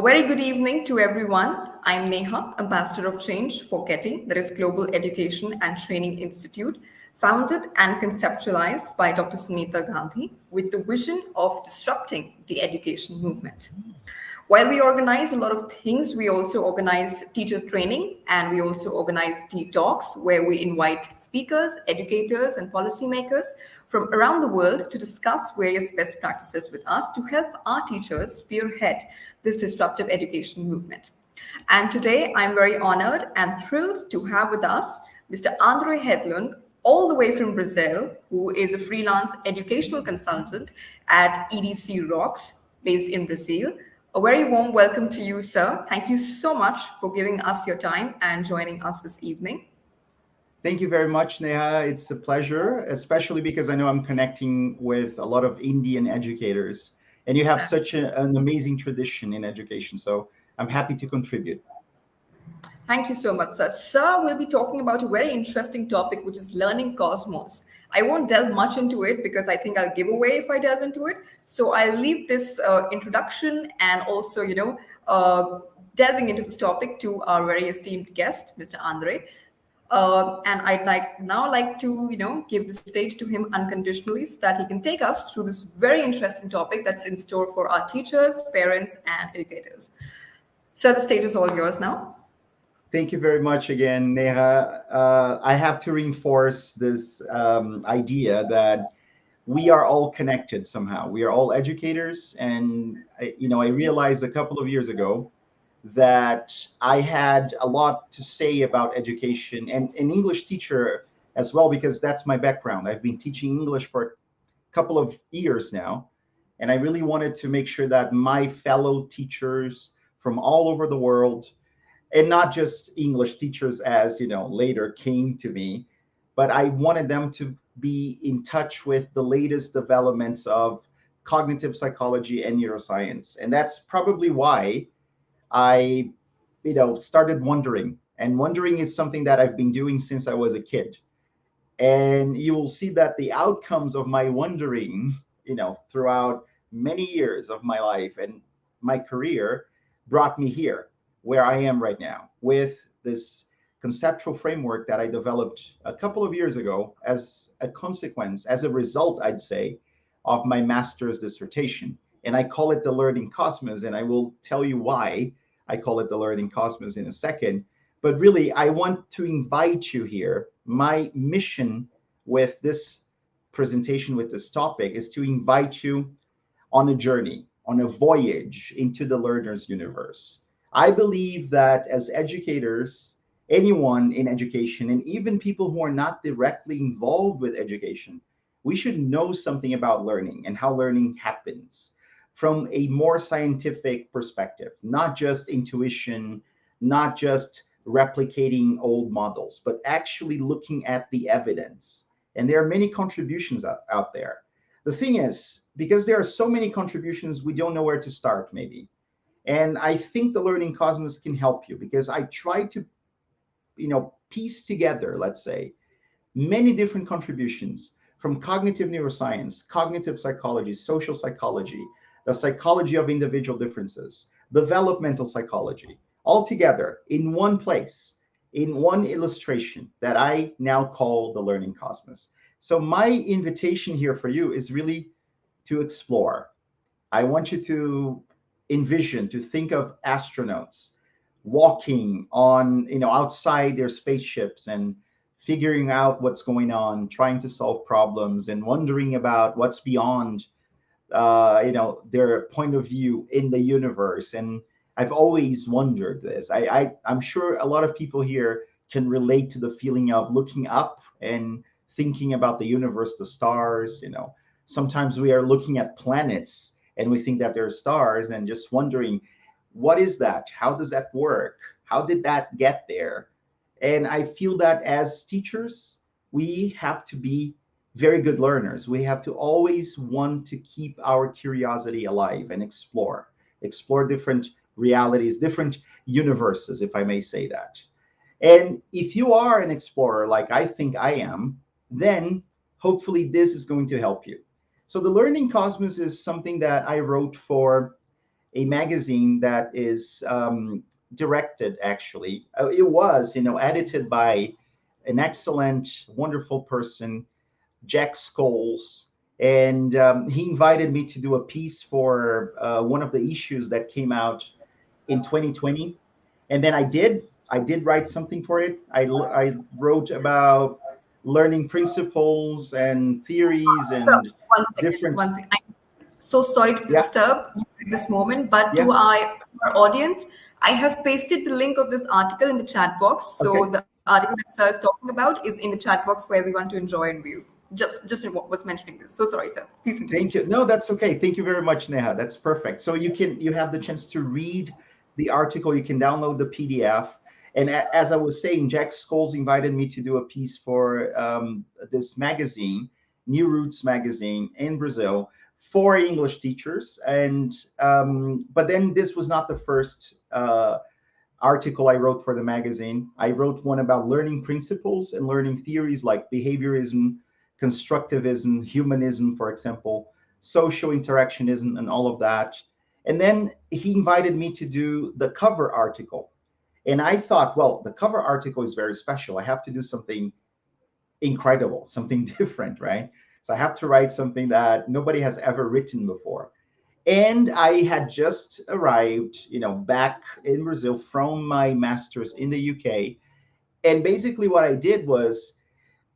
A very good evening to everyone. I'm Neha, Ambassador of Change for GETI, that is Global Education and Training Institute, founded and conceptualized by Dr. Sunita Gandhi with the vision of disrupting the education movement. While we organize a lot of things, we also organize teachers training and we also organize tea talks where we invite speakers, educators, and policymakers from around the world to discuss various best practices with us to help our teachers spearhead this disruptive education movement. And today, I'm very honored and thrilled to have with us Mr. Andre Hedlund, all the way from Brazil, who is a freelance educational consultant at EDC Rocks, based in Brazil. A very warm welcome to you, sir. Thank you so much for giving us your time and joining us this evening. Thank you very much, Neha. It's a pleasure, especially because I know I'm connecting with a lot of Indian educators, and you have such an amazing tradition in education. So I'm happy to contribute. Thank you so much, sir. Sir, we'll be talking about a very interesting topic, which is learning cosmos. I won't delve much into it because I think I'll give away if I delve into it. So I'll leave this introduction and also, delving into this topic to our very esteemed guest, Mr. Andre. And I'd like to, give the stage to him unconditionally so that he can take us through this very interesting topic that's in store for our teachers, parents, and educators. Sir, the stage is all yours now. Thank you very much again, Neha. I have to reinforce this idea that we are all connected somehow. We are all educators. And, I realized a couple of years ago that I had a lot to say about education and an English teacher as well, because that's my background. I've been teaching English for a couple of years now. And I really wanted to make sure that my fellow teachers from all over the world, and not just English teachers as, later came to me, but I wanted them to be in touch with the latest developments of cognitive psychology and neuroscience. And that's probably why I, started wondering. And wondering is something that I've been doing since I was a kid. And you will see that the outcomes of my wondering, throughout many years of my life and my career brought me here, where I am right now, with this conceptual framework that I developed a couple of years ago as a consequence, as a result, I'd say, of my master's dissertation. And I call it the learning cosmos, and I will tell you why I call it the learning cosmos in a second. But really, I want to invite you here. My mission with this presentation, with this topic, is to invite you on a journey, on a voyage into the learner's universe. I believe that as educators, anyone in education, and even people who are not directly involved with education, we should know something about learning and how learning happens from a more scientific perspective, not just intuition, not just replicating old models, but actually looking at the evidence. And there are many contributions out there. The thing is, because there are so many contributions, we don't know where to start, maybe. And I think the learning cosmos can help you, because I try to, piece together, let's say, many different contributions from cognitive neuroscience, cognitive psychology, social psychology, the psychology of individual differences, developmental psychology, all together in one place, in one illustration that I now call the learning cosmos. So my invitation here for you is really to explore. I want you to envision, to think of astronauts walking on, outside their spaceships and figuring out what's going on, trying to solve problems and wondering about what's beyond, their point of view in the universe. And I've always wondered this. I'm sure a lot of people here can relate to the feeling of looking up and thinking about the universe, the stars. Sometimes we are looking at planets and we think that they're stars and just wondering, what is that? How does that work? How did that get there? And I feel that as teachers, we have to be very good learners. We have to always want to keep our curiosity alive and explore different realities, different universes, if I may say that. And if you are an explorer, like I think I am, then hopefully this is going to help you. So the learning cosmos is something that I wrote for a magazine that is directed, actually. It was, edited by an excellent, wonderful person, Jack Scholes. And he invited me to do a piece for one of the issues that came out in 2020. And then I did write something for it. I wrote about learning principles and theories So, and one second, different. one second. I'm so sorry to Yeah, disturb you at this moment, but yeah. to our audience, I have pasted the link of this article in the chat box. So Okay. the article that sir is talking about is in the chat box for everyone to enjoy and view. Just was mentioning this. So sorry, sir. Please continue. Thank you. No, that's okay. Thank you very much, Neha. That's perfect. So you have the chance to read the article. You can download the PDF. And as I was saying, Jack Scholes invited me to do a piece for this magazine, New Roots magazine in Brazil, for English teachers. And but then this was not the first article I wrote for the magazine. I wrote one about learning principles and learning theories like behaviorism, constructivism, humanism, for example, social interactionism, and all of that. And then he invited me to do the cover article. And I thought, well, the cover article is very special. I have to do something incredible, something different, right? So I have to write something that nobody has ever written before. And I had just arrived, back in Brazil from my master's in the UK. And basically, what I did was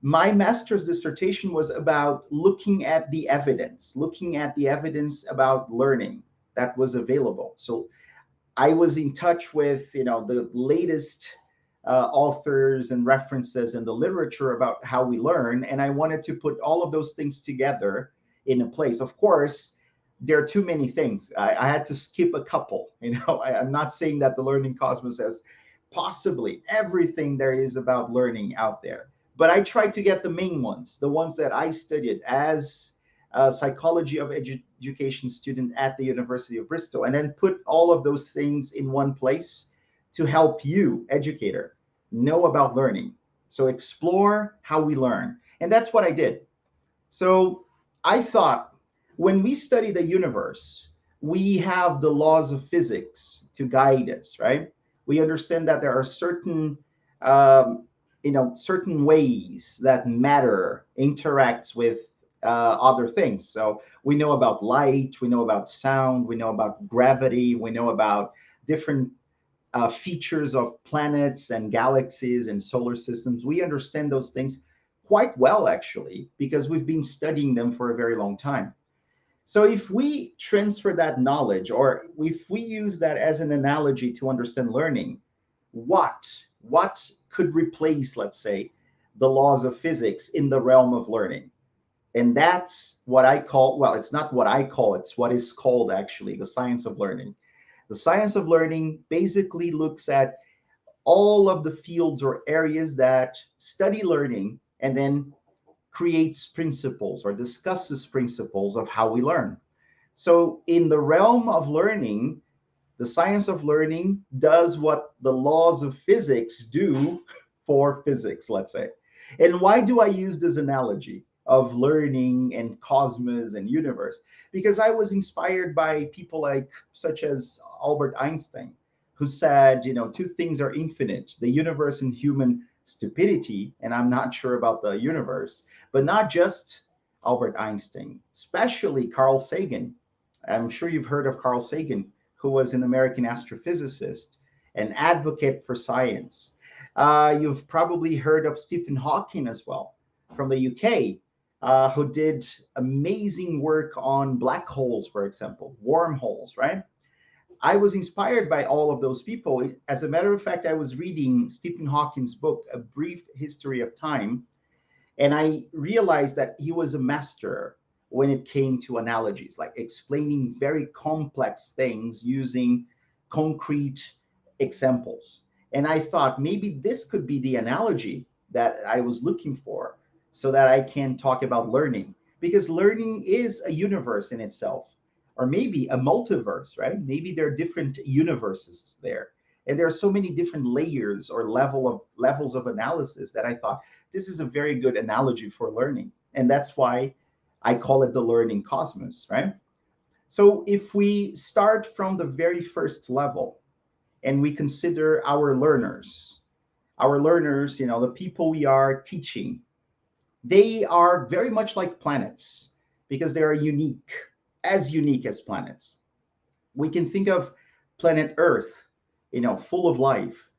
my master's dissertation was about looking at the evidence about learning that was available. So I was in touch with, the latest authors and references in the literature about how we learn, and I wanted to put all of those things together in a place. Of course, there are too many things. I had to skip a couple. I'm not saying that the Learning Cosmos has possibly everything there is about learning out there, but I tried to get the main ones, the ones that I studied as a psychology of education student at the University of Bristol, and then put all of those things in one place to help you, educator, know about learning. So explore how we learn. And that's what I did. So I thought, when we study the universe, we have the laws of physics to guide us, right? We understand that there are um, certain ways that matter interacts with other things. So we know about light, we know about sound, we know about gravity, we know about different features of planets and galaxies and solar systems. We understand those things quite well, actually, because we've been studying them for a very long time. So if we transfer that knowledge, or if we use that as an analogy to understand learning, what could replace, let's say, the laws of physics in the realm of learning? And that's what I call, well, it's not what I call, it's what is called actually the science of learning. The science of learning basically looks at all of the fields or areas that study learning and then creates principles or discusses principles of how we learn. So, in the realm of learning, the science of learning does what the laws of physics do for physics, let's say. And why do I use this analogy of learning and cosmos and universe? Because I was inspired by people like such as Albert Einstein, who said, two things are infinite, the universe and human stupidity. And I'm not sure about the universe, but not just Albert Einstein, especially Carl Sagan. I'm sure you've heard of Carl Sagan, who was an American astrophysicist, an advocate for science. You've probably heard of Stephen Hawking as well, from the UK, who did amazing work on black holes, for example, wormholes, right? I was inspired by all of those people. As a matter of fact, I was reading Stephen Hawking's book, A Brief History of Time, and I realized that he was a master when it came to analogies, like explaining very complex things using concrete examples. And I thought maybe this could be the analogy that I was looking for so that I can talk about learning, because learning is a universe in itself, or maybe a multiverse, right? Maybe there are different universes there. And there are so many different layers or levels of analysis that I thought this is a very good analogy for learning. And that's why I call it the learning cosmos, right? So if we start from the very first level and we consider our learners, the people we are teaching, they are very much like planets because they are unique as planets. We can think of planet Earth, full of life,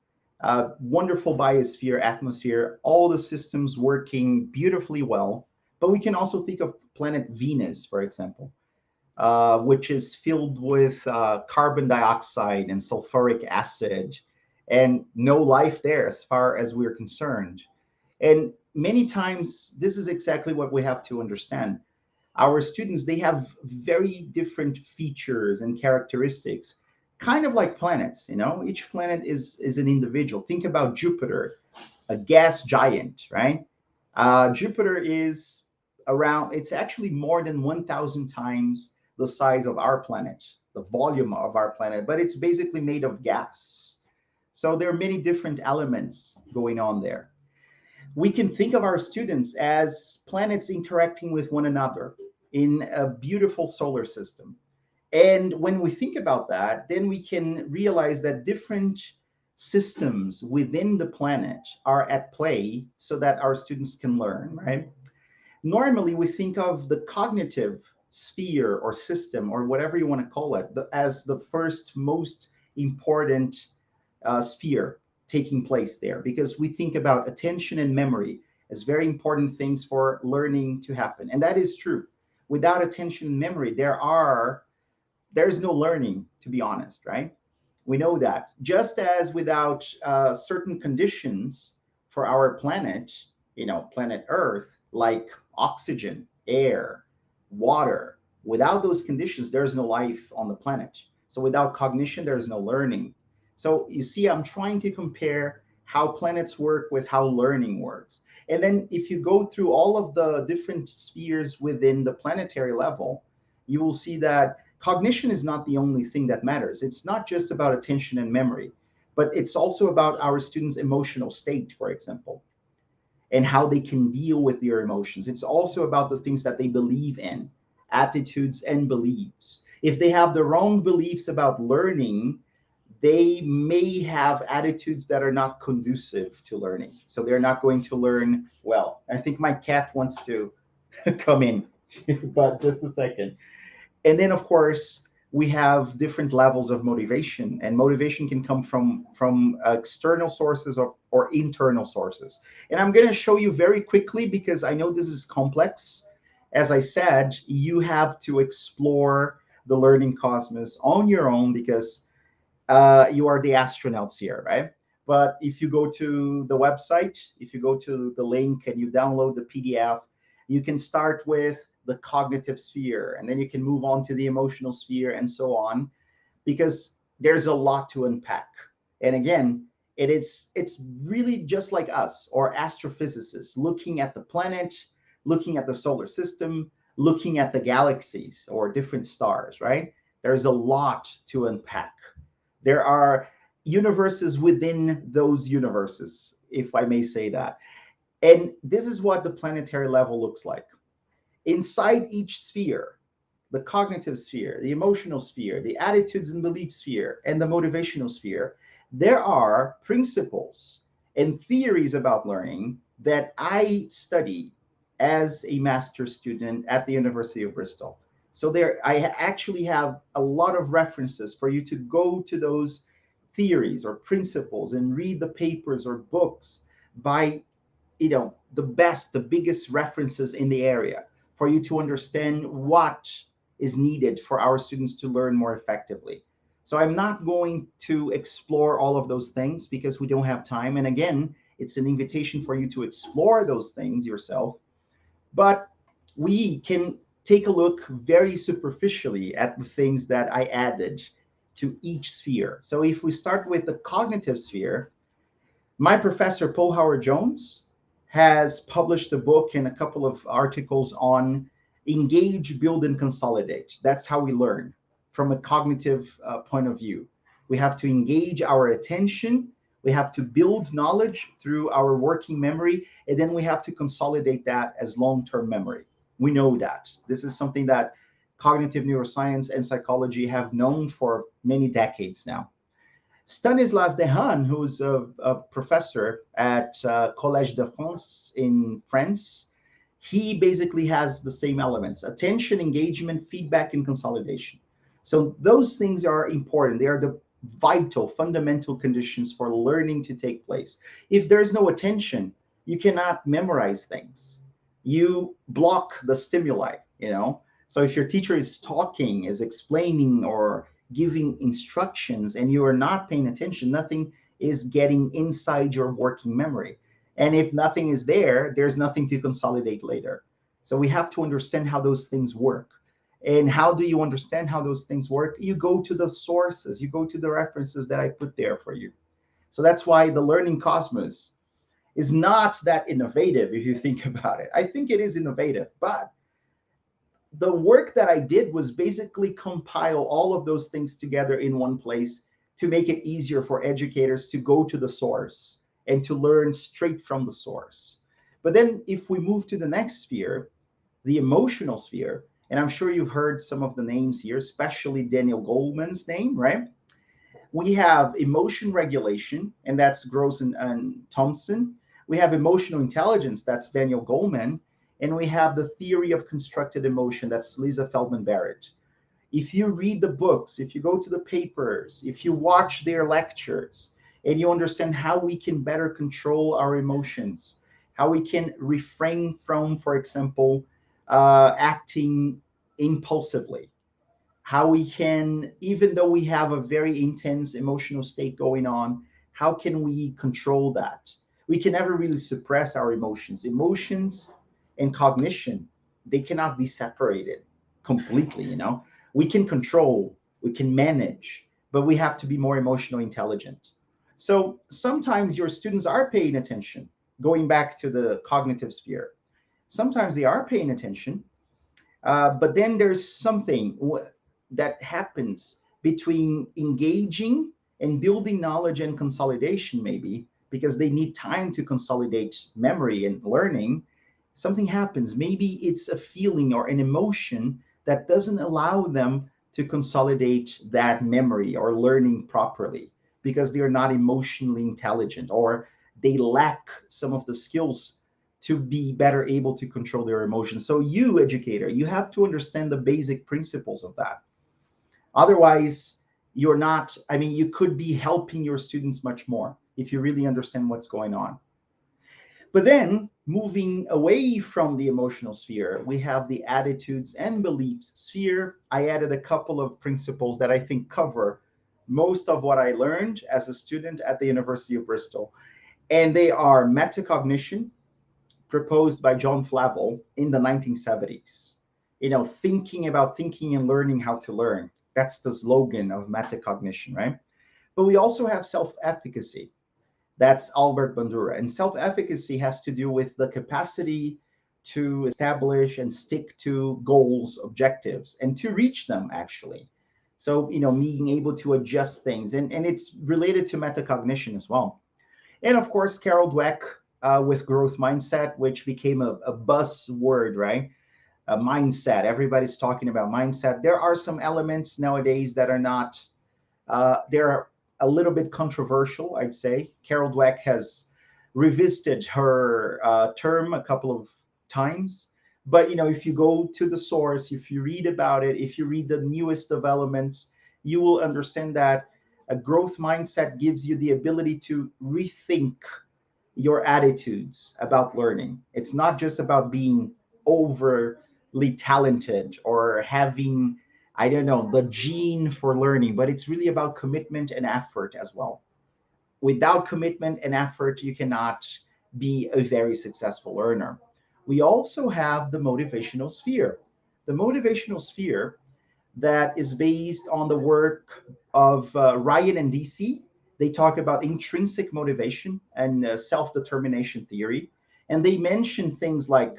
wonderful biosphere, atmosphere, all the systems working beautifully well. But we can also think of planet Venus, for example, which is filled with carbon dioxide and sulfuric acid, and no life there as far as we're concerned. And many times, this is exactly what we have to understand. Our students, they have very different features and characteristics, kind of like planets. Each planet is an individual. Think about Jupiter, a gas giant, right? Jupiter is it's actually more than 1,000 times the size of our planet, the volume of our planet, but it's basically made of gas. So there are many different elements going on there. We can think of our students as planets interacting with one another in a beautiful solar system. And when we think about that, then we can realize that different systems within the planet are at play so that our students can learn, right? Normally, we think of the cognitive sphere or system or whatever you want to call it as the first most important sphere taking place there, because we think about attention and memory as very important things for learning to happen. And that is true. Without attention and memory, there's no learning, to be honest, right? We know that. Just as without certain conditions for our planet, planet Earth, like oxygen, air, water, without those conditions, there's no life on the planet. So without cognition, there's no learning. So you see, I'm trying to compare how planets work with how learning works. And then if you go through all of the different spheres within the planetary level, you will see that cognition is not the only thing that matters. It's not just about attention and memory, but it's also about our students' emotional state, for example, and how they can deal with their emotions. It's also about the things that they believe in, attitudes and beliefs. If they have the wrong beliefs about learning, they may have attitudes that are not conducive to learning. So they're not going to learn well. I think my cat wants to come in, but just a second. And then, of course, we have different levels of motivation, and motivation can come from external sources or internal sources. And I'm going to show you very quickly because I know this is complex. As I said, you have to explore the learning cosmos on your own because you are the astronauts here, right? But if you go to the website, if you go to the link and you download the PDF, you can start with the cognitive sphere, and then you can move on to the emotional sphere and so on, because there's a lot to unpack. And again, it's really just like us or astrophysicists looking at the planet, looking at the solar system, looking at the galaxies or different stars, right? There's a lot to unpack. There are universes within those universes, if I may say that. And this is what the planetary level looks like. Inside each sphere, the cognitive sphere, the emotional sphere, the attitudes and belief sphere, and the motivational sphere, there are principles and theories about learning that I study as a master's student at the University of Bristol. So there, I actually have a lot of references for you to go to those theories or principles and read the papers or books by, the biggest references in the area for you to understand what is needed for our students to learn more effectively. So I'm not going to explore all of those things because we don't have time. And again, it's an invitation for you to explore those things yourself. But we can take a look very superficially at the things that I added to each sphere. So if we start with the cognitive sphere, my professor, Paul Howard-Jones, has published a book and a couple of articles on engage, build, and consolidate. That's how we learn from a cognitive point of view. We have to engage our attention. We have to build knowledge through our working memory, and then we have to consolidate that as long-term memory. We know that. This is something that cognitive neuroscience and psychology have known for many decades now. Stanislas Dehaene, who's a professor at Collège de France in France, he basically has the same elements: attention, engagement, feedback, and consolidation. So those things are important. They are the vital, fundamental conditions for learning to take place. If there's no attention, you cannot memorize things. You block the stimuli, you know? So if your teacher is talking, is explaining, or giving instructions, and you are not paying attention, nothing is getting inside your working memory. And if nothing is there, there's nothing to consolidate later. So we have to understand how those things work. And how do you understand how those things work? You go to the sources, you go to the references that I put there for you. So that's why the learning cosmos is not that innovative if you think about it. I think it is innovative, but the work that I did was basically compile all of those things together in one place to make it easier for educators to go to the source and to learn straight from the source. But then if we move to the next sphere, the emotional sphere, and I'm sure you've heard some of the names here, especially Daniel Goleman's name, right? We have emotion regulation, and that's Gross and Thompson. We have emotional intelligence, that's Daniel Goleman. And we have the theory of constructed emotion, that's Lisa Feldman Barrett. If you read the books, if you go to the papers, if you watch their lectures, and you understand how we can better control our emotions, how we can refrain from, for example, acting impulsively, how we can, even though we have a very intense emotional state going on, how can we control that? We can never really suppress our emotions. Emotions and cognition, they cannot be separated completely, you know? We can control, we can manage, but we have to be more emotionally intelligent. So sometimes your students are paying attention, going back to the cognitive sphere. Sometimes they are paying attention, but then there's something that happens between engaging and building knowledge and consolidation, maybe because they need time to consolidate memory and learning. Something happens. Maybe it's a feeling or an emotion that doesn't allow them to consolidate that memory or learning properly because they're not emotionally intelligent, or they lack some of the skills to be better able to control their emotions. So you, educator, you have to understand the basic principles of that. Otherwise, you're not, I mean, you could be helping your students much more if you really understand what's going on. But then moving away from the emotional sphere, we have the attitudes and beliefs sphere. I added a couple of principles that I think cover most of what I learned as a student at the University of Bristol. And they are metacognition, proposed by John Flavel in the 1970s. You know, thinking about thinking and learning how to learn. That's the slogan of metacognition, right? But we also have self-efficacy. That's Albert Bandura. And self-efficacy has to do with the capacity to establish and stick to goals, objectives, and to reach them, actually. So, you know, being able to adjust things. And it's related to metacognition as well. And of course, Carol Dweck with growth mindset, which became a buzzword, right? A mindset. Everybody's talking about mindset. There are some elements nowadays that are not, they're a little bit controversial, I'd say. Carol Dweck has revisited her term a couple of times. But, you know, if you go to the source, if you read about it, if you read the newest developments, you will understand that a growth mindset gives you the ability to rethink your attitudes about learning. It's not just about being overly talented or having, I don't know, the gene for learning, but it's really about commitment and effort as well. Without commitment and effort, you cannot be a very successful learner. We also have the motivational sphere. The motivational sphere that is based on the work of Ryan and DC. They talk about intrinsic motivation and self-determination theory. And they mention things like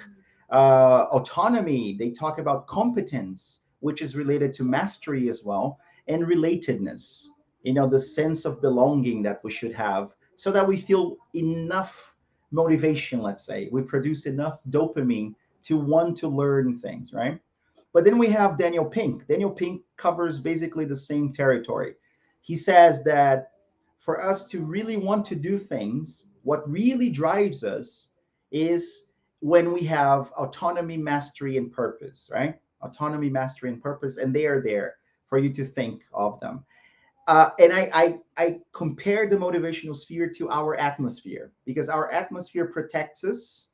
autonomy. They talk about competence, which is related to mastery as well, and relatedness, you know, the sense of belonging that we should have so that we feel enough motivation, let's say. We produce enough dopamine to want to learn things, right? But then we have Daniel Pink. Daniel Pink covers basically the same territory. He says that for us to really want to do things, what really drives us is when we have autonomy, mastery, and purpose, right? Autonomy, mastery, and purpose, and they are there for you to think of them. And I compare the motivational sphere to our atmosphere, because our atmosphere protects us,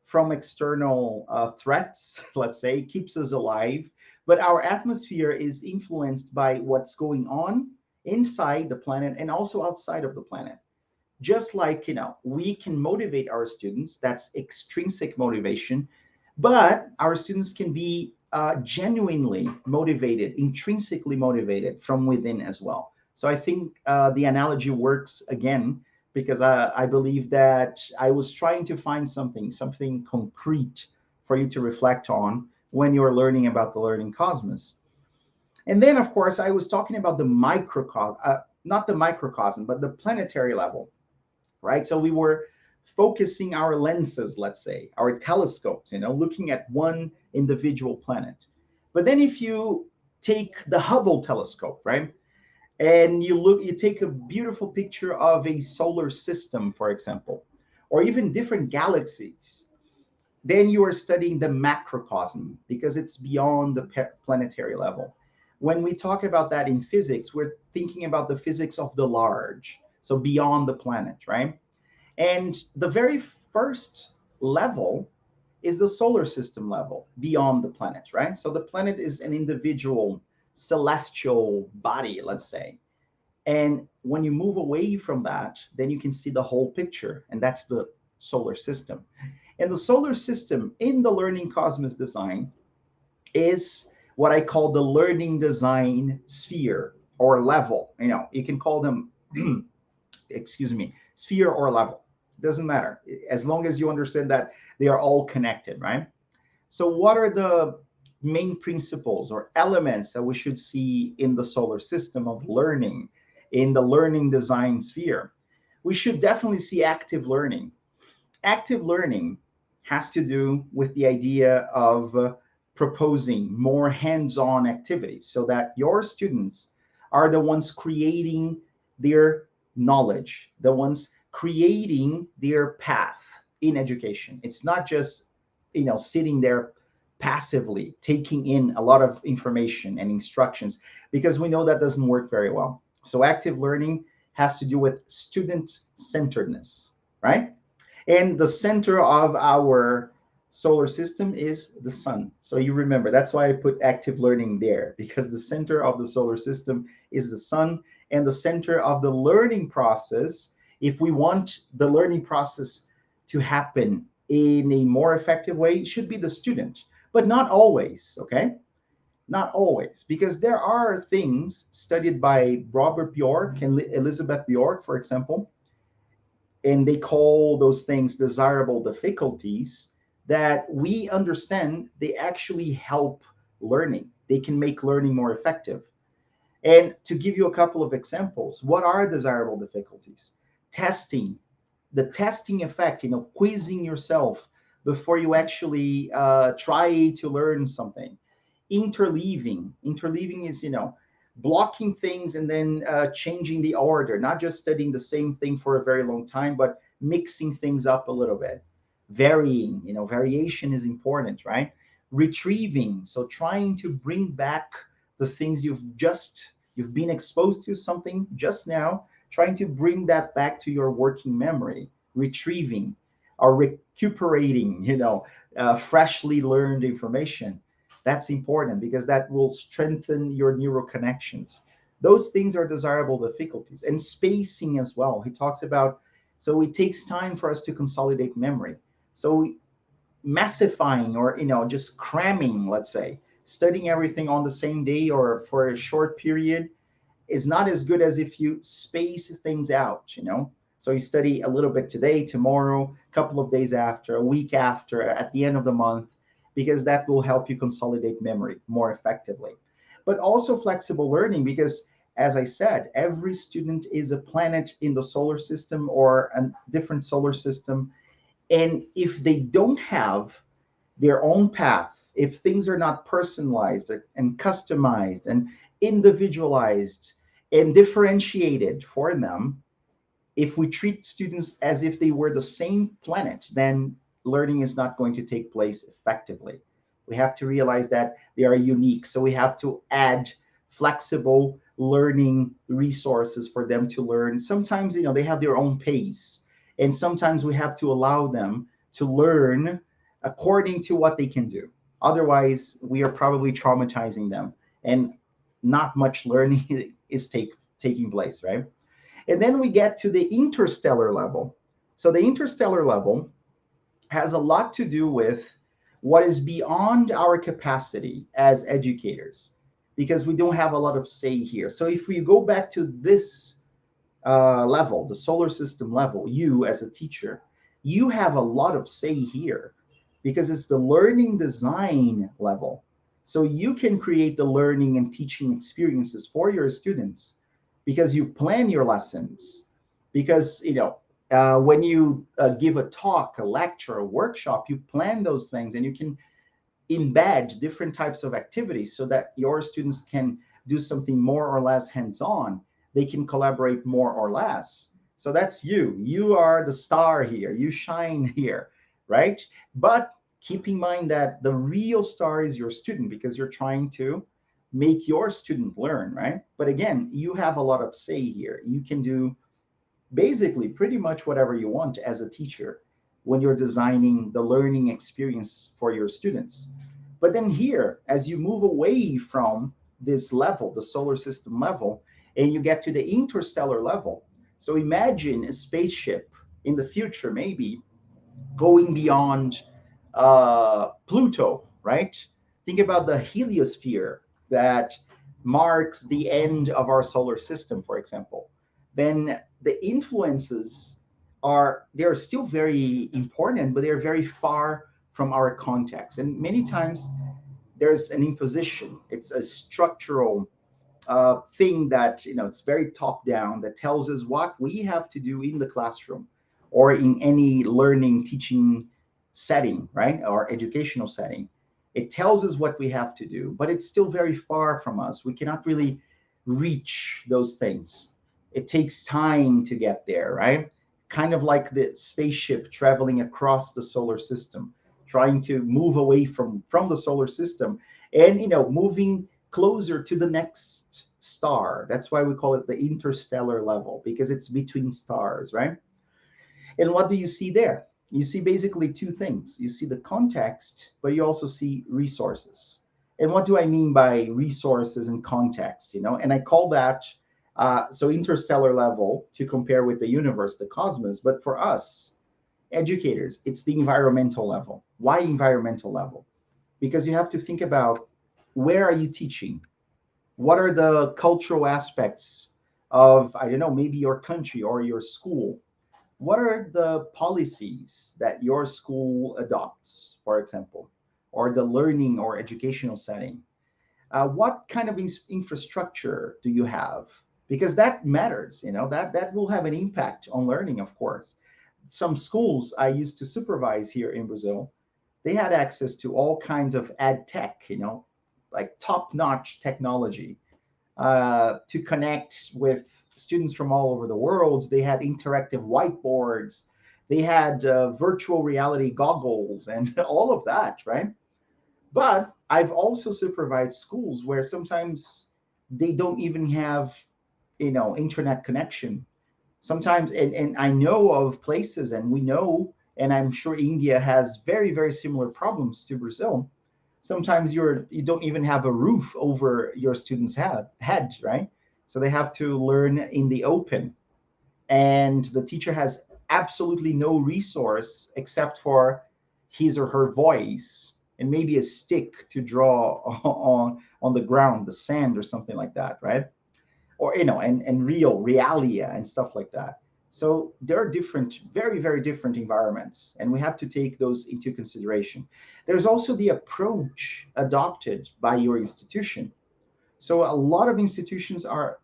from external threats, let's say, keeps us alive. But our atmosphere is influenced by what's going on inside the planet and also outside of the planet. Just like, we can motivate our students, that's extrinsic motivation, but our students can be genuinely motivated, intrinsically motivated from within as well. So I think the analogy works again, because I believe that I was trying to find something concrete for you to reflect on when you're learning about the learning cosmos. And then, of course, I was talking about the microcosm, not the microcosm, but the planetary level, right? So we were focusing our lenses, let's say, our telescopes, looking at one individual planet. But then if you take the Hubble telescope, right? And you take a beautiful picture of a solar system, for example, or even different galaxies, then you are studying the macrocosm, because it's beyond the planetary level. When we talk about that in physics, we're thinking about the physics of the large, so beyond the planet, right? And the very first level is the solar system level, beyond the planet, right? So the planet is an individual celestial body, let's say. And when you move away from that, then you can see the whole picture, and that's the solar system. And the solar system in the learning cosmos design is what I call the learning design sphere or level. You can call them, excuse me, sphere or level. It doesn't matter, as long as you understand that they are all connected, right? So what are the main principles or elements that we should see in the solar system of learning, in the learning design sphere? We should definitely see active learning. Active learning has to do with the idea of proposing more hands-on activities, so that your students are the ones creating their knowledge, the ones creating their path in education. It's not just, sitting there passively taking in a lot of information and instructions, because we know that doesn't work very well. So active learning has to do with student centeredness, right? And the center of our solar system is the sun. So you remember, that's why I put active learning there, because the center of the solar system is the sun, and the center of the learning process, if we want the learning process to happen in a more effective way, it should be the student. But not always, okay? Not always, because there are things studied by Robert Bjork and Elizabeth Bjork, for example, and they call those things desirable difficulties, that we understand they actually help learning. They can make learning more effective. And to give you a couple of examples, what are desirable difficulties? Testing, the testing effect, quizzing yourself before you actually try to learn something. Interleaving is, blocking things and then changing the order, not just studying the same thing for a very long time, but mixing things up a little bit. Varying, variation is important, right? Retrieving, so trying to bring back the things you've been exposed to something just now, trying to bring that back to your working memory. Retrieving or recuperating, freshly learned information. That's important, because that will strengthen your neural connections. Those things are desirable difficulties. And spacing as well. He talks about, so it takes time for us to consolidate memory. So massifying, or just cramming, let's say, studying everything on the same day or for a short period, is not as good as if you space things out. So you study a little bit today, tomorrow, a couple of days after, a week after, at the end of the month, because that will help you consolidate memory more effectively. But also flexible learning, because as I said, every student is a planet in the solar system or a different solar system. And if they don't have their own path, if things are not personalized and customized and individualized and differentiated for them, if we treat students as if they were the same planet, then learning is not going to take place effectively. We have to realize that they are unique. So we have to add flexible learning resources for them to learn. Sometimes, they have their own pace. And sometimes we have to allow them to learn according to what they can do. Otherwise, we are probably traumatizing them and not much learning is taking place, right? And then we get to the interstellar level. So the interstellar level has a lot to do with what is beyond our capacity as educators, because we don't have a lot of say here. So if we go back to this level, the solar system level, you as a teacher, you have a lot of say here because it's the learning design level. So you can create the learning and teaching experiences for your students because you plan your lessons. Because, when you give a talk, a lecture, a workshop, you plan those things and you can embed different types of activities so that your students can do something more or less hands-on. They can collaborate more or less. So that's you. You are the star here. You shine here, right? But keep in mind that the real star is your student because you're trying to make your student learn, right? But again, you have a lot of say here. You can do basically pretty much whatever you want as a teacher when you're designing the learning experience for your students. But then here, as you move away from this level, the solar system level, and you get to the interstellar level. So imagine a spaceship in the future, maybe going beyond Pluto, right? Think about the heliosphere that marks the end of our solar system, for example. Then the influences they're still very important, but they're very far from our context. And many times there's an imposition. It's a structural thing that it's very top down that tells us what we have to do in the classroom or in any learning teaching setting, right, or educational setting. It tells us what we have to do, but it's still very far from us. We cannot really reach those things. It takes time to get there, right? Kind of like the spaceship traveling across the solar system, trying to move away from the solar system and moving closer to the next star. That's why we call it the interstellar level, because it's between stars, right? And what do you see there? You see basically two things. You see the context, but you also see resources. And what do I mean by resources and context? And I call that so interstellar level to compare with the universe, the cosmos. But for us educators, it's the environmental level. Why environmental level? Because you have to think about, where are you teaching? What are the cultural aspects of, I don't know, maybe your country or your school? What are the policies that your school adopts, for example, or the learning or educational setting? What kind of infrastructure do you have? Because that matters, that will have an impact on learning, of course. Some schools I used to supervise here in Brazil, they had access to all kinds of ed tech, like top-notch technology to connect with students from all over the world. They had interactive whiteboards. They had virtual reality goggles and all of that, right? But I've also supervised schools where sometimes they don't even have, internet connection. Sometimes, and I know of places, and we know, and I'm sure India has very, very similar problems to Brazil. Sometimes you don't even have a roof over your students' head, right? So they have to learn in the open, and the teacher has absolutely no resource except for his or her voice and maybe a stick to draw on the ground, the sand or something like that, right? Or and realia and stuff like that. So there are different, very, very different environments, and we have to take those into consideration. There's also the approach adopted by your institution. So a lot of institutions are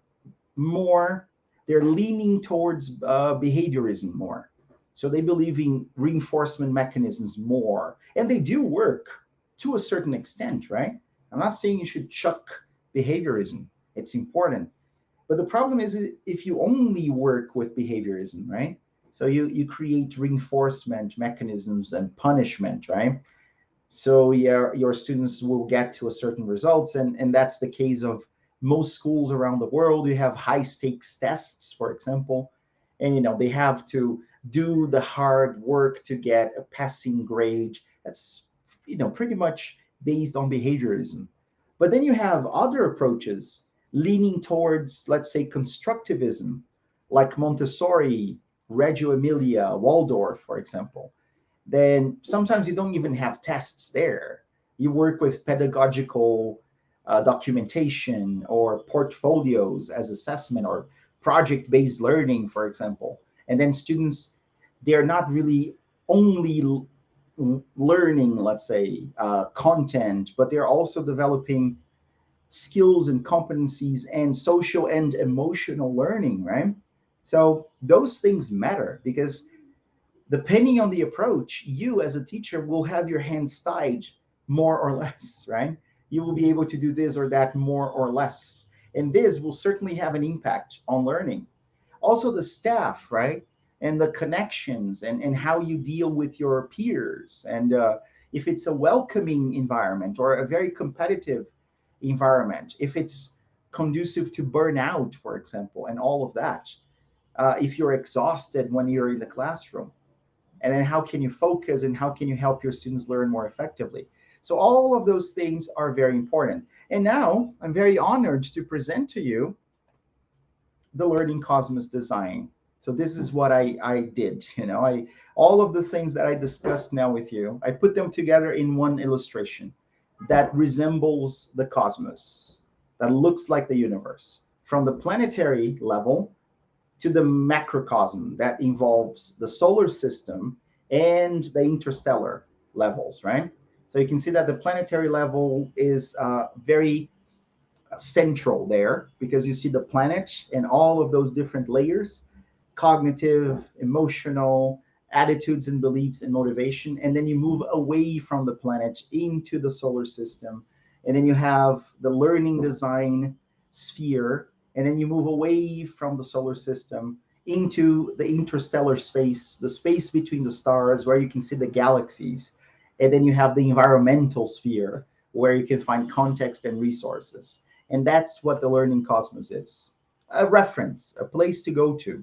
more, they're leaning towards behaviorism more. So they believe in reinforcement mechanisms more, and they do work to a certain extent, right? I'm not saying you should chuck behaviorism. It's important. But the problem is if you only work with behaviorism, right? So you create reinforcement mechanisms and punishment, right? So your students will get to a certain results, and that's the case of most schools around the world. You have high stakes tests, for example, and they have to do the hard work to get a passing grade. That's pretty much based on behaviorism. But then you have other approaches leaning towards, let's say, constructivism, like Montessori, Reggio Emilia, Waldorf, for example. Then sometimes you don't even have tests there. You work with pedagogical documentation or portfolios as assessment, or project-based learning, for example. And then students, they're not really only learning, let's say, content, but they're also developing skills and competencies and social and emotional learning, right? So those things matter because depending on the approach, you as a teacher will have your hands tied more or less, right? You will be able to do this or that more or less. And this will certainly have an impact on learning. Also, the staff, right? And the connections and how you deal with your peers. And if it's a welcoming environment or a very competitive environment, if it's conducive to burnout, for example, and all of that, if you're exhausted when you're in the classroom, and then how can you focus and how can you help your students learn more effectively. So all of those things are very important. And now I'm very honored to present to you the Learning Cosmos design. So this is what I did. I all of the things that I discussed now with you, I put them together in one illustration that resembles the cosmos, that looks like the universe, from the planetary level to the macrocosm that involves the solar system and the interstellar levels, right? So you can see that the planetary level is very central there because you see the planet and all of those different layers: cognitive, emotional, attitudes and beliefs and motivation. And then you move away from the planet into the solar system. And then you have the learning design sphere. And then you move away from the solar system into the interstellar space, the space between the stars where you can see the galaxies. And then you have the environmental sphere where you can find context and resources. And that's what the Learning Cosmos is: a reference, a place to go to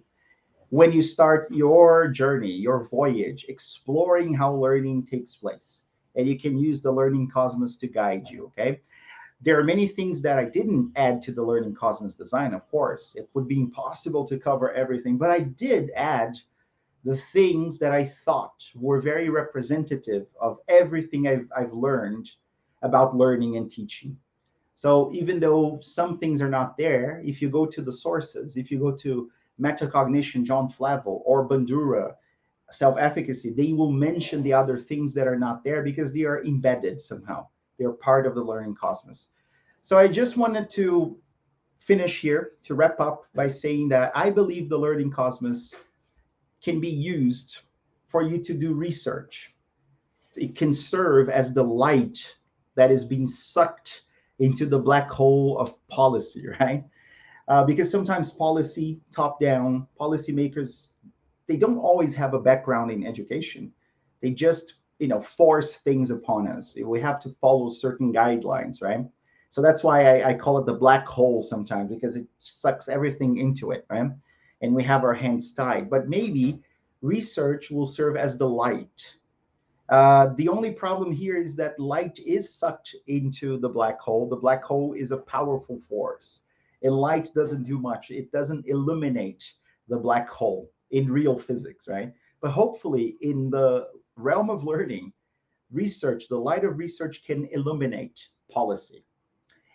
when you start your journey, your voyage, exploring how learning takes place. And you can use the Learning Cosmos to guide you, okay? There are many things that I didn't add to the Learning Cosmos design, of course. It would be impossible to cover everything, but I did add the things that I thought were very representative of everything I've learned about learning and teaching. So even though some things are not there, if you go to the sources, if you go to metacognition, John Flavel, or Bandura, self-efficacy, they will mention the other things that are not there because they are embedded somehow. They're part of the Learning Cosmos. So I just wanted to finish here to wrap up by saying that I believe the Learning Cosmos can be used for you to do research. It can serve as the light that is being sucked into the black hole of policy, right? Because sometimes policy, top down, policymakers, they don't always have a background in education. They just, force things upon us. We have to follow certain guidelines, right? So that's why I call it the black hole sometimes, because it sucks everything into it, right? And we have our hands tied. But maybe research will serve as the light. The only problem here is that light is sucked into the black hole. The black hole is a powerful force, and light doesn't do much. It doesn't illuminate the black hole in real physics, right? But hopefully, in the realm of learning, research, the light of research can illuminate policy.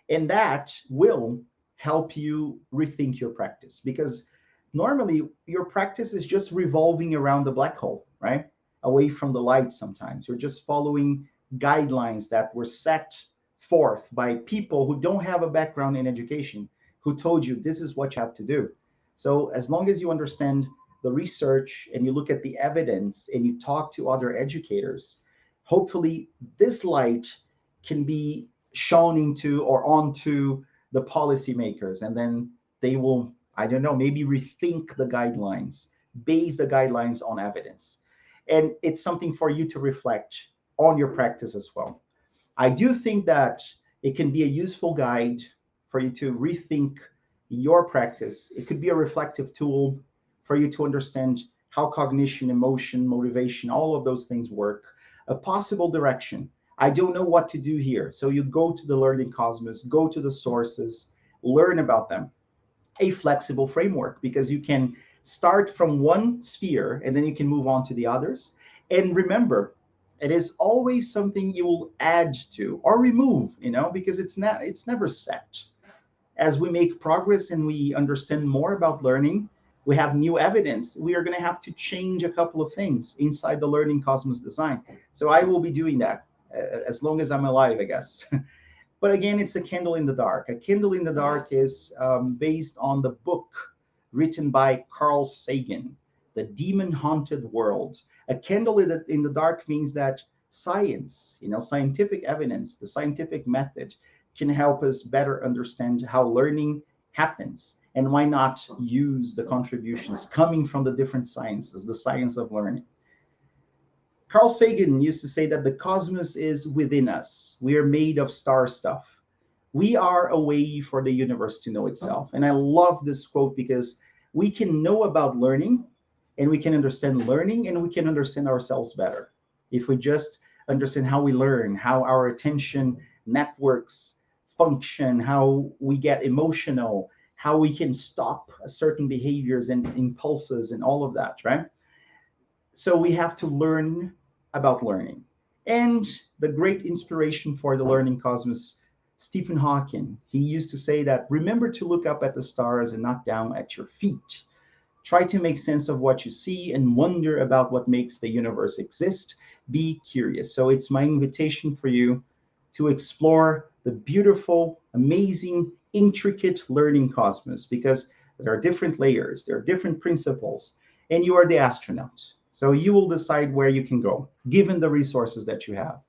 And that will help you rethink your practice, because normally your practice is just revolving around the black hole, right? Away from the light sometimes. You're just following guidelines that were set forth by people who don't have a background in education, who told you this is what you have to do. So as long as you understand the research and you look at the evidence and you talk to other educators, hopefully this light can be shown into or onto the policymakers, and then they will, I don't know, maybe rethink the guidelines, base the guidelines on evidence. And it's something for you to reflect on your practice as well. I do think that it can be a useful guide for you to rethink your practice. It could be a reflective tool for you to understand how cognition, emotion, motivation, all of those things work. A possible direction. I don't know what to do here. So you go to the learning cosmos, go to the sources, learn about them. A flexible framework, because you can start from one sphere and then you can move on to the others. And remember, it is always something you will add to or remove, because it's never set. As we make progress and we understand more about learning, we have new evidence. We are going to have to change a couple of things inside the learning cosmos design. So I will be doing that as long as I'm alive, I guess. But again, it's a candle in the dark. A candle in the dark is based on the book written by Carl Sagan, The Demon Haunted World. A candle in the dark means that science, scientific evidence, the scientific method can help us better understand how learning happens. And why not use the contributions coming from the different sciences, the science of learning? Carl Sagan used to say that the cosmos is within us. We are made of star stuff. We are a way for the universe to know itself. And I love this quote because we can know about learning, and we can understand learning, and we can understand ourselves better if we just understand how we learn, how our attention networks function, how we get emotional, how we can stop certain behaviors and impulses and all of that, right? So we have to learn about learning. And the great inspiration for the learning cosmos, Stephen Hawking, he used to say that, remember to look up at the stars and not down at your feet. Try to make sense of what you see and wonder about what makes the universe exist. Be curious. So it's my invitation for you to explore the beautiful, amazing, intricate learning cosmos, because there are different layers, there are different principles, and you are the astronaut. So you will decide where you can go, given the resources that you have.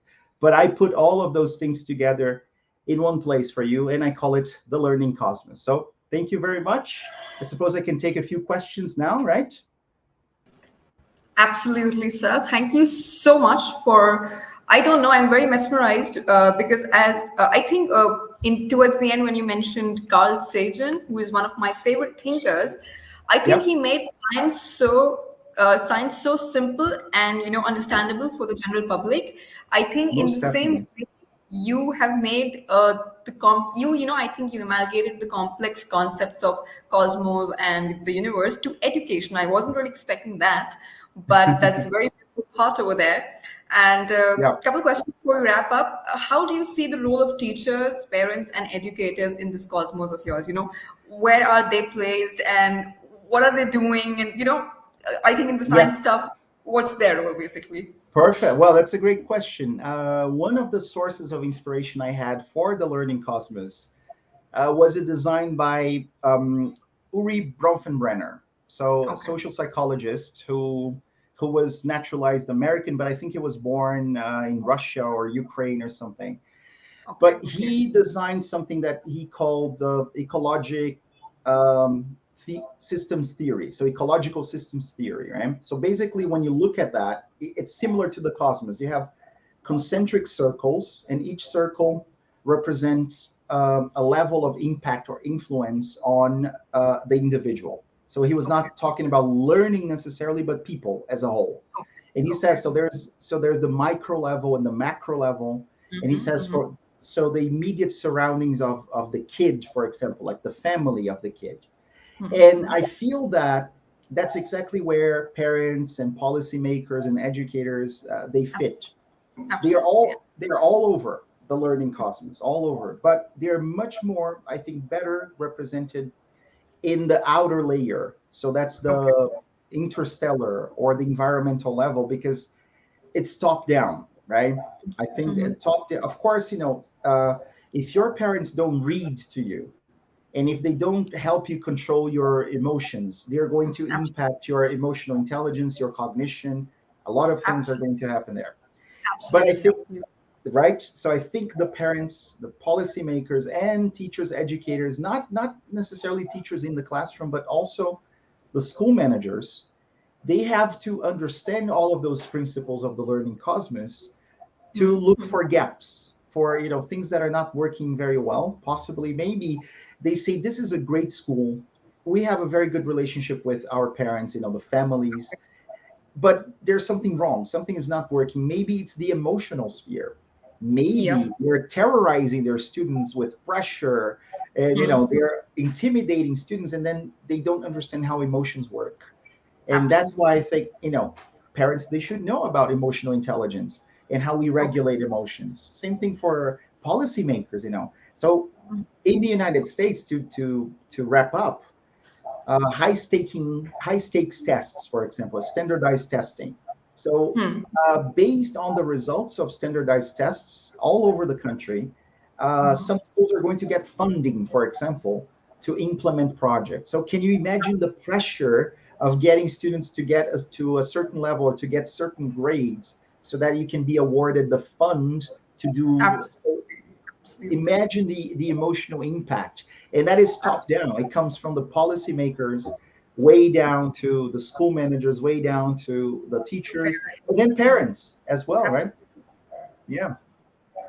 But I put all of those things together in one place for you, and I call it the learning cosmos. So thank you very much. I suppose I can take a few questions now, right? Absolutely, sir. Thank you so much for. I don't know. I'm very mesmerized because as I think in towards the end when you mentioned Carl Sagan, who is one of my favorite thinkers, I think Yep, he made science so simple and understandable for the general public. I think in the most same definitely. way you have made I think you amalgamated the complex concepts of cosmos and the universe to education. I wasn't really expecting that, but that's very beautiful thought over there. And a Yeah. couple of questions before we wrap up. How do you see the role of teachers, parents, and educators in this cosmos of yours? Where are they placed and what are they doing? And, I think in the Yeah. science stuff, what's their role basically? Perfect. Well, that's a great question. One of the sources of inspiration I had for the learning cosmos was a design by Uri Bronfenbrenner, so a Okay. social psychologist who was naturalized American, but I think he was born in Russia or Ukraine or something. Okay. But Okay. he designed something that he called ecologic systems theory. So ecological systems theory, right? So basically, when you look at that, it's similar to the cosmos. You have concentric circles, and each circle represents a level of impact or influence on the individual. So he was Okay. not talking about learning necessarily, but people as a whole. And he Okay. says there's the micro level and the macro level, and he says Mm-hmm. for so the immediate surroundings of the kid, for example, like the family of the kid. And I feel that that's exactly where parents and policymakers and educators they fit. Absolutely. They're all over the learning cosmos, all over, but they're much more, I think, better represented in the outer layer. So that's Okay. the interstellar or the environmental level, because it's top down, right? I think Mm-hmm. that top down, of course, if your parents don't read to you, and if they don't help you control your emotions, they're going to impact your emotional intelligence, your cognition. A lot of things are Absolutely. going to happen there. But I Absolutely. think Absolutely. right? So I think the parents, the policymakers, and teachers, educators, not necessarily teachers in the classroom, but also the school managers, they have to understand all of those principles of the learning cosmos to look for gaps, for things that are not working very well. Possibly, maybe they say this is a great school. We have a very good relationship with our parents, the families, but there's something wrong. Something is not working. Maybe it's the emotional sphere. Yeah. Maybe they're terrorizing their students with pressure, and they're intimidating students, and then they don't understand how emotions work. And that's Absolutely. why I think parents, they should know about emotional intelligence and how we Okay. regulate emotions. Same thing for policymakers. So in the United States, to wrap up, high stakes tests, for example, standardized testing. So, based on the results of standardized tests all over the country, some schools are going to get funding, for example, to implement projects. So, can you imagine the pressure of getting students to get us to a certain level or to get certain grades so that you can be awarded the fund to do? So Absolutely. Absolutely. imagine the emotional impact, and that is top Absolutely. down. It comes from the policymakers way down to the school managers, way down to the teachers, and then parents as well, right? Absolutely. Yeah.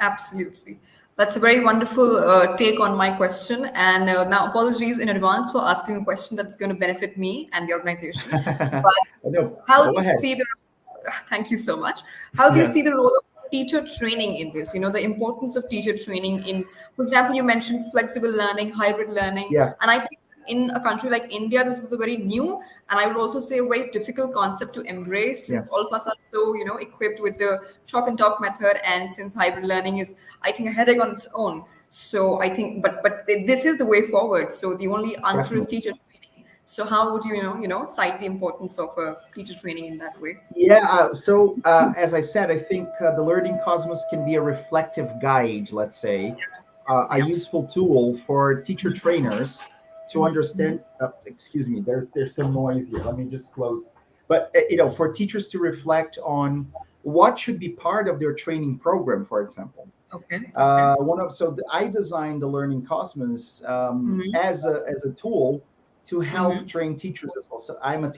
Absolutely. That's a very wonderful take on my question. And now, apologies in advance for asking a question that's going to benefit me and the organization. But No, how do go you ahead. see the thank you so much. How do you Yeah. see the role of teacher training in this? The importance of teacher training in, for example, you mentioned flexible learning, hybrid learning, Yeah. and I think in a country like India, this is a very new and I would also say a very difficult concept to embrace since all Yes. of us are so, equipped with the chalk and talk method, and since hybrid learning is, I think, a headache on its own. So I think, but this is the way forward. So the only answer is Definitely. teacher training. So how would you, cite the importance of teacher training in that way? Yeah. So, as I said, I think the learning cosmos can be a reflective guide, let's say, a Absolutely, useful tool for teacher trainers to understand. Excuse me, there's some noise here. Let me just close. But for teachers to reflect on what should be part of their training program, for example. okay, okay. I designed the Learning Cosmos Mm-hmm. as a tool to help Mm-hmm. train teachers as well. So I'm a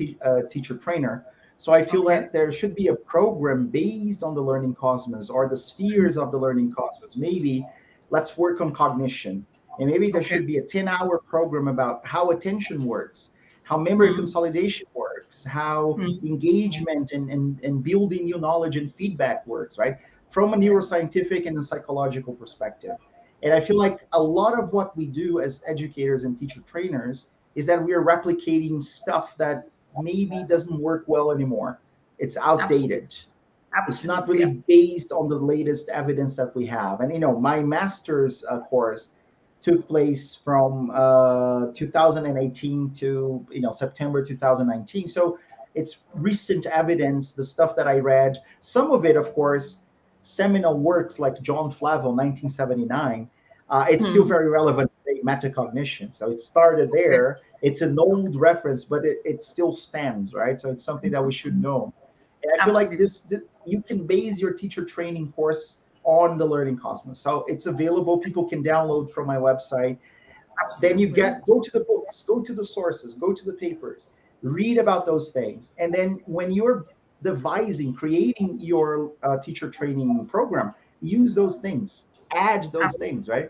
teacher trainer, so I feel Okay. that there should be a program based on the Learning Cosmos or the spheres of the Learning Cosmos. Maybe let's work on cognition, and maybe there Okay. should be a 10-hour program about how attention works, how memory Hmm. consolidation works, how Hmm. engagement and building new knowledge and feedback works, right? From a neuroscientific and a psychological perspective. And I feel like a lot of what we do as educators and teacher trainers is that we are replicating stuff that maybe doesn't work well anymore. It's Absolutely. outdated. It's not Absolutely. really based on the latest evidence that we have. And my master's course took place from 2018 to September 2019. So it's recent evidence, the stuff that I read. Some of it, of course, seminal works like John Flavel, 1979. It's still Hmm. very relevant today, metacognition. So it started Okay. there. It's an old reference, but it still stands, right? So it's something that we should know. And I feel like Absolutely. this you can base your teacher training course on the Learning Cosmos. So it's available. People can download from my website. Then you Absolutely. go to the books, go to the sources, go to the papers, read about those things. And then when you're creating your teacher training program, use those things, add those things, right?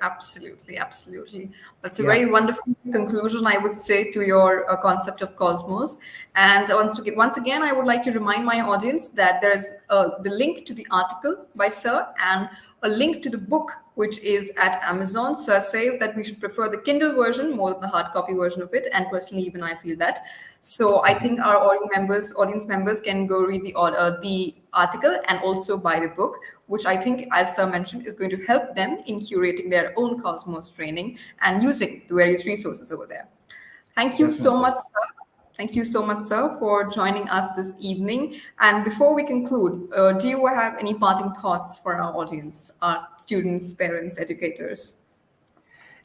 Absolutely, absolutely. That's a Yeah. very wonderful conclusion, I would say, to your concept of cosmos. And once again, I would like to remind my audience that there is the link to the article by Sir and a link to the book, which is at Amazon. Sir says that we should prefer the Kindle version more than the hard copy version of it, and personally, even I feel that. So I think our audience members can go read the article and also buy the book, which I think, as Sir mentioned, is going to help them in curating their own Cosmos training and using the various resources over there. Thank you so Definitely. much, sir. Thank you so much, sir, for joining us this evening. And before we conclude, do you have any parting thoughts for our audience, our students, parents, educators?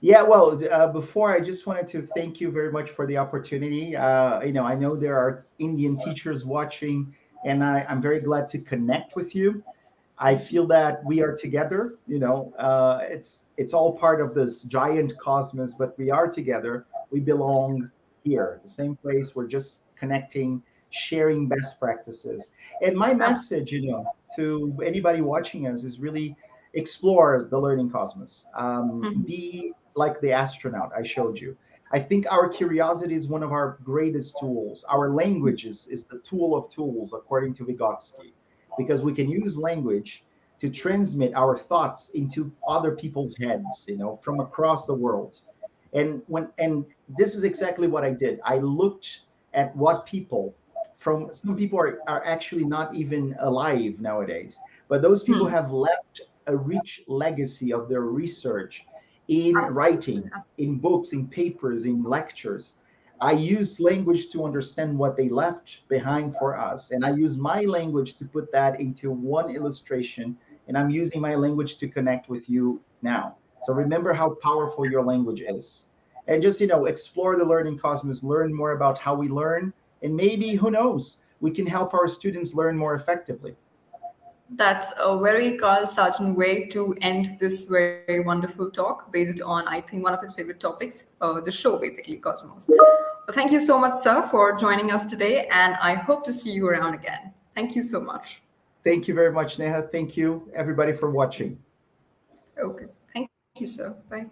Yeah, well, before I just wanted to thank you very much for the opportunity. I know there are Indian teachers watching, and I'm very glad to connect with you. I feel that we are together. It's all part of this giant cosmos, but we are together. We belong here, the same place. We're just connecting, sharing best practices. And my message, to anybody watching us is really explore the learning cosmos. Absolutely. Be like the astronaut I showed you. I think our curiosity is one of our greatest tools. Our language is the tool of tools, according to Vygotsky, because we can use language to transmit our thoughts into other people's heads, from across the world. And this is exactly what I did. I looked at what people from some people are actually not even alive nowadays, but those people have left a rich legacy of their research in Absolutely. writing, in books, in papers, in lectures. I use language to understand what they left behind for us. And I use my language to put that into one illustration. And I'm using my language to connect with you now. So remember how powerful your language is. And just, explore the learning cosmos, learn more about how we learn. And maybe, who knows, we can help our students learn more effectively. That's a very Carl Sagan way to end this very wonderful talk based on, I think, one of his favorite topics, the show, basically, Cosmos. Well, thank you so much, sir, for joining us today, and I hope to see you around again. Thank you so much. Thank you very much, Neha. Thank you, everybody, for watching. Okay. Thank you, sir. Bye.